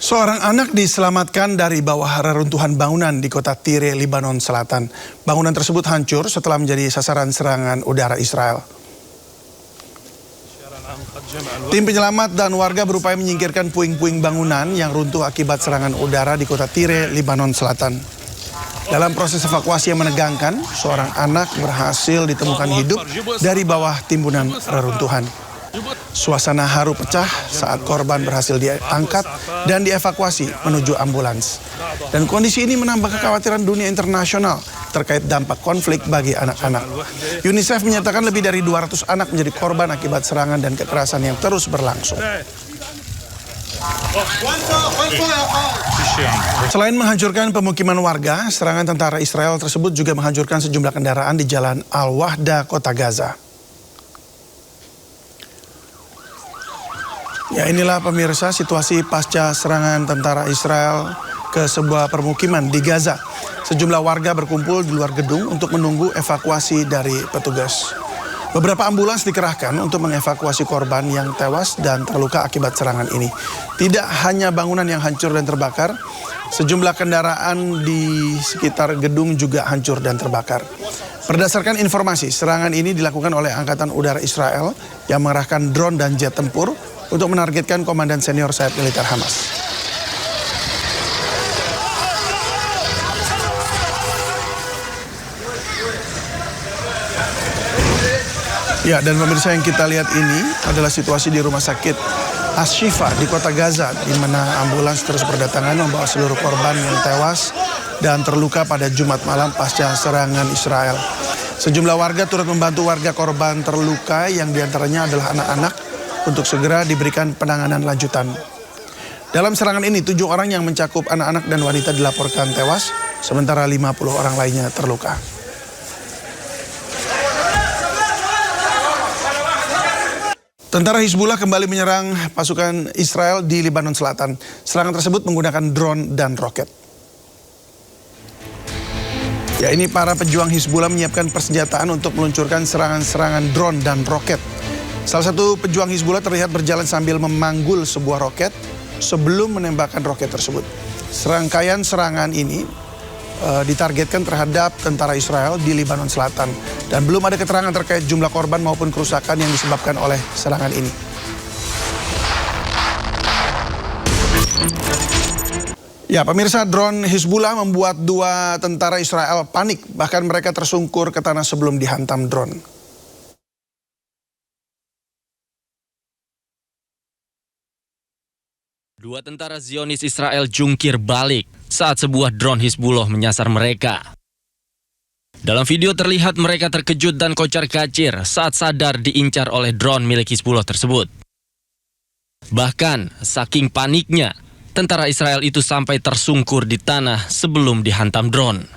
Seorang anak diselamatkan dari bawah reruntuhan bangunan di kota Tire, Lebanon Selatan. Bangunan tersebut hancur setelah menjadi sasaran serangan udara Israel. Tim penyelamat dan warga berupaya menyingkirkan puing-puing bangunan yang runtuh akibat serangan udara di kota Tire, Lebanon Selatan. Dalam proses evakuasi yang menegangkan, seorang anak berhasil ditemukan hidup dari bawah timbunan reruntuhan. Suasana haru pecah saat korban berhasil diangkat dan dievakuasi menuju ambulans. Dan kondisi ini menambah kekhawatiran dunia internasional terkait dampak konflik bagi anak-anak. UNICEF menyatakan lebih dari 200 anak menjadi korban akibat serangan dan kekerasan yang terus berlangsung. Selain menghancurkan pemukiman warga, serangan tentara Israel tersebut juga menghancurkan sejumlah kendaraan di Jalan Al-Wahda, kota Gaza. Ya, inilah pemirsa situasi pasca serangan tentara Israel ke sebuah permukiman di Gaza. Sejumlah warga berkumpul di luar gedung untuk menunggu evakuasi dari petugas. Beberapa ambulans dikerahkan untuk mengevakuasi korban yang tewas dan terluka akibat serangan ini. Tidak hanya bangunan yang hancur dan terbakar, sejumlah kendaraan di sekitar gedung juga hancur dan terbakar. Berdasarkan informasi, serangan ini dilakukan oleh Angkatan Udara Israel yang mengerahkan drone dan jet tempur untuk menargetkan komandan senior sayap militer Hamas. Ya, dan pemirsa, yang kita lihat ini adalah situasi di rumah sakit As-Shifa di kota Gaza, di mana ambulans terus berdatangan membawa seluruh korban yang tewas dan terluka pada Jumat malam pasca serangan Israel. Sejumlah warga turut membantu warga korban terluka yang diantaranya adalah anak-anak untuk segera diberikan penanganan lanjutan. Dalam serangan ini, 7 orang yang mencakup anak-anak dan wanita dilaporkan tewas, sementara 50 orang lainnya terluka. Tentara Hizbullah kembali menyerang pasukan Israel di Lebanon Selatan. Serangan tersebut menggunakan drone dan roket. Ya, ini para pejuang Hizbullah menyiapkan persenjataan untuk meluncurkan serangan-serangan drone dan roket. Salah satu pejuang Hizbullah terlihat berjalan sambil memanggul sebuah roket sebelum menembakkan roket tersebut. Serangkaian serangan ini ditargetkan terhadap tentara Israel di Lebanon Selatan. Dan belum ada keterangan terkait jumlah korban maupun kerusakan yang disebabkan oleh serangan ini. Ya, pemirsa, drone Hizbullah membuat 2 tentara Israel panik. Bahkan mereka tersungkur ke tanah sebelum dihantam drone. Dua tentara Zionis Israel jungkir balik saat sebuah drone Hizbullah menyasar mereka. Dalam video terlihat mereka terkejut dan kocar-kacir saat sadar diincar oleh drone milik Hizbullah tersebut. Bahkan, saking paniknya, tentara Israel itu sampai tersungkur di tanah sebelum dihantam drone.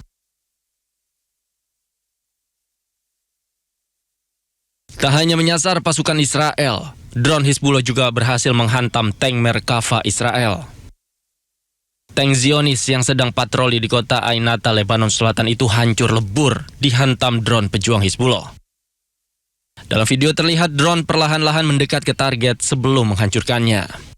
Tak hanya menyasar pasukan Israel, drone Hizbullah juga berhasil menghantam tank Merkava Israel. Tank Zionis yang sedang patroli di kota Ainata, Lebanon Selatan itu hancur lebur dihantam drone pejuang Hizbullah. Dalam video terlihat drone perlahan-lahan mendekat ke target sebelum menghancurkannya.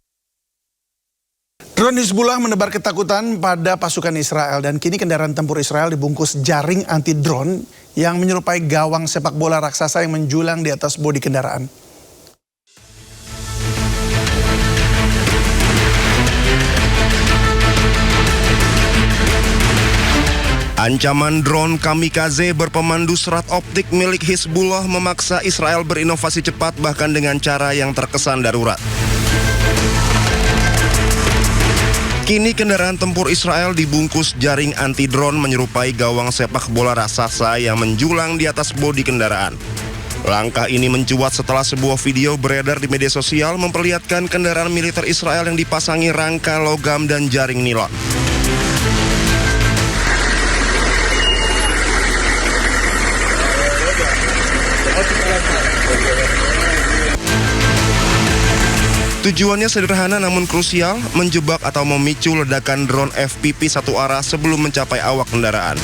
Drone Hizbullah menebar ketakutan pada pasukan Israel dan kini kendaraan tempur Israel dibungkus jaring anti-drone yang menyerupai gawang sepak bola raksasa yang menjulang di atas bodi kendaraan. Ancaman drone kamikaze berpemandu serat optik milik Hizbullah memaksa Israel berinovasi cepat bahkan dengan cara yang terkesan darurat. Kini kendaraan tempur Israel dibungkus jaring anti-drone menyerupai gawang sepak bola raksasa yang menjulang di atas bodi kendaraan. Langkah ini mencuat setelah sebuah video beredar di media sosial memperlihatkan kendaraan militer Israel yang dipasangi rangka logam dan jaring nilon. Tujuannya sederhana namun krusial, menjebak atau memicu ledakan drone FPV satu arah sebelum mencapai awak kendaraan.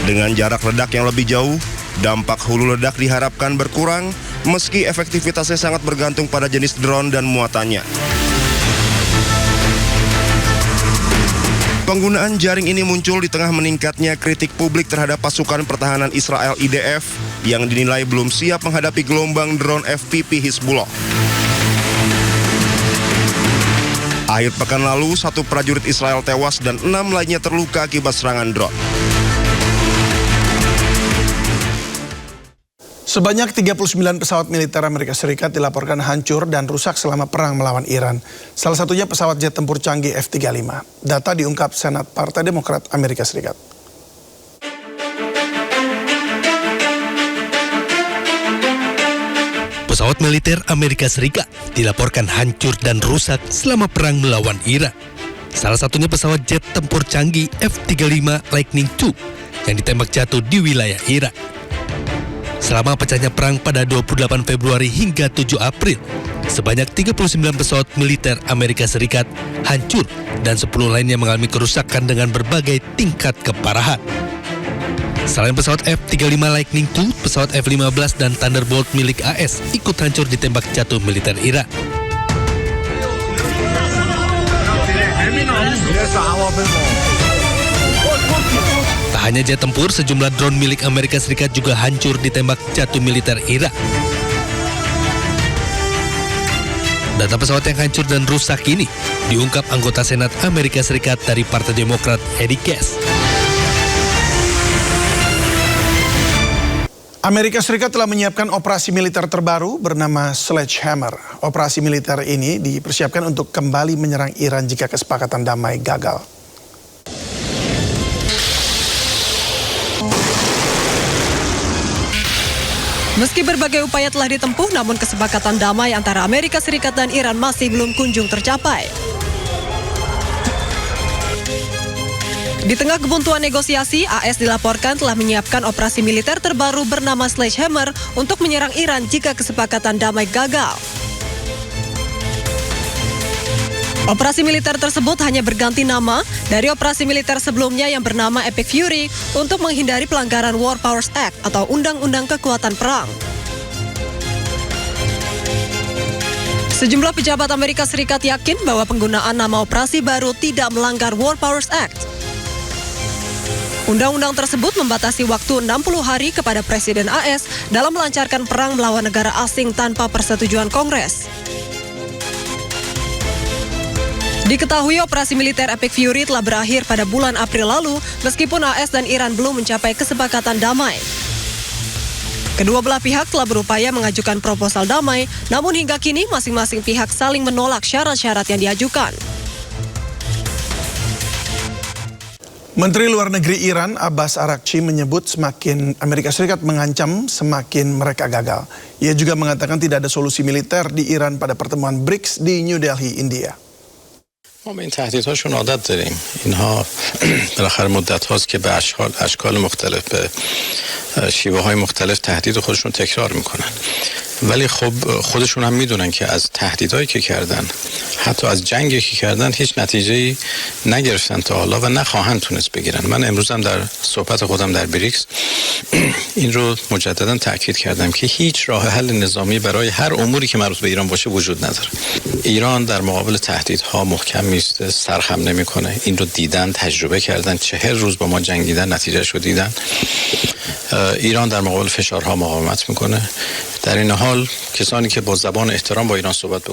Dengan jarak ledak yang lebih jauh, dampak hulu ledak diharapkan berkurang, meski efektivitasnya sangat bergantung pada jenis drone dan muatannya. Penggunaan jaring ini muncul di tengah meningkatnya kritik publik terhadap pasukan pertahanan Israel IDF yang dinilai belum siap menghadapi gelombang drone FPV Hizbullah. Akhir pekan lalu, 1 prajurit Israel tewas dan 6 lainnya terluka akibat serangan drone. Sebanyak 39 pesawat militer Amerika Serikat dilaporkan hancur dan rusak selama perang melawan Iran. Salah satunya pesawat jet tempur canggih F-35. Data diungkap Senat Partai Demokrat Amerika Serikat. Pesawat militer Amerika Serikat dilaporkan hancur dan rusak selama perang melawan Iran. Salah satunya pesawat jet tempur canggih F-35 Lightning II yang ditembak jatuh di wilayah Irak. Selama pecahnya perang pada 28 Februari hingga 7 April, sebanyak 39 pesawat militer Amerika Serikat hancur dan 10 lainnya mengalami kerusakan dengan berbagai tingkat keparahan. Selain pesawat F-35 Lightning II, pesawat F-15 dan Thunderbolt milik AS ikut hancur ditembak jatuh militer Irak. Tak hanya jet tempur, sejumlah drone milik Amerika Serikat juga hancur ditembak jatuh militer Irak. Data pesawat yang hancur dan rusak ini diungkap anggota Senat Amerika Serikat dari Partai Demokrat Eddie Cass. Amerika Serikat telah menyiapkan operasi militer terbaru bernama Sledgehammer. Operasi militer ini dipersiapkan untuk kembali menyerang Iran jika kesepakatan damai gagal. Meski berbagai upaya telah ditempuh, namun kesepakatan damai antara Amerika Serikat dan Iran masih belum kunjung tercapai. Di tengah kebuntuan negosiasi, AS dilaporkan telah menyiapkan operasi militer terbaru bernama Sledgehammer untuk menyerang Iran jika kesepakatan damai gagal. Operasi militer tersebut hanya berganti nama dari operasi militer sebelumnya yang bernama Epic Fury untuk menghindari pelanggaran War Powers Act atau Undang-Undang Kekuatan Perang. Sejumlah pejabat Amerika Serikat yakin bahwa penggunaan nama operasi baru tidak melanggar War Powers Act. Undang-undang tersebut membatasi waktu 60 hari kepada Presiden AS dalam melancarkan perang melawan negara asing tanpa persetujuan Kongres. Diketahui operasi militer Epic Fury telah berakhir pada bulan April lalu, meskipun AS dan Iran belum mencapai kesepakatan damai. Kedua belah pihak telah berupaya mengajukan proposal damai, namun hingga kini masing-masing pihak saling menolak syarat-syarat yang diajukan. Menteri Luar Negeri Iran Abbas Araghchi menyebut semakin Amerika Serikat mengancam, semakin mereka gagal. Ia juga mengatakan tidak ada solusi militer di Iran pada pertemuan BRICS di New Delhi, India. ما به این تهدیدهاشون عادت داریم. اینها بالاخره مدت هاست که به اشکال مختلف به شیوه های مختلف تهدید خودشون تکرار میکنن. ولی خب خودشون هم میدونن که از تهدیدهایی که کردن، حتی از جنگی که کردن، هیچ نتیجه‌ای نگرفتن تا حالا و نخواهند تونست بگیرن. من امروز هم در صحبت خودم در بریکس این رو مجددا تاکید کردم که هیچ راه حل نظامی برای هر اموری که مربوط به ایران باشه وجود نداره. ایران در مقابل تهدیدها محکم میسته، سرخم نمیکنه. این رو دیدن، تجربه کردن، 40 روز با ما جنگیدن، نتیجهش رو دیدن. ایران در مقابل فشارها مقاومت میکنه. در این حال کسانی که با زبان احترام با ایران صحبت بکنن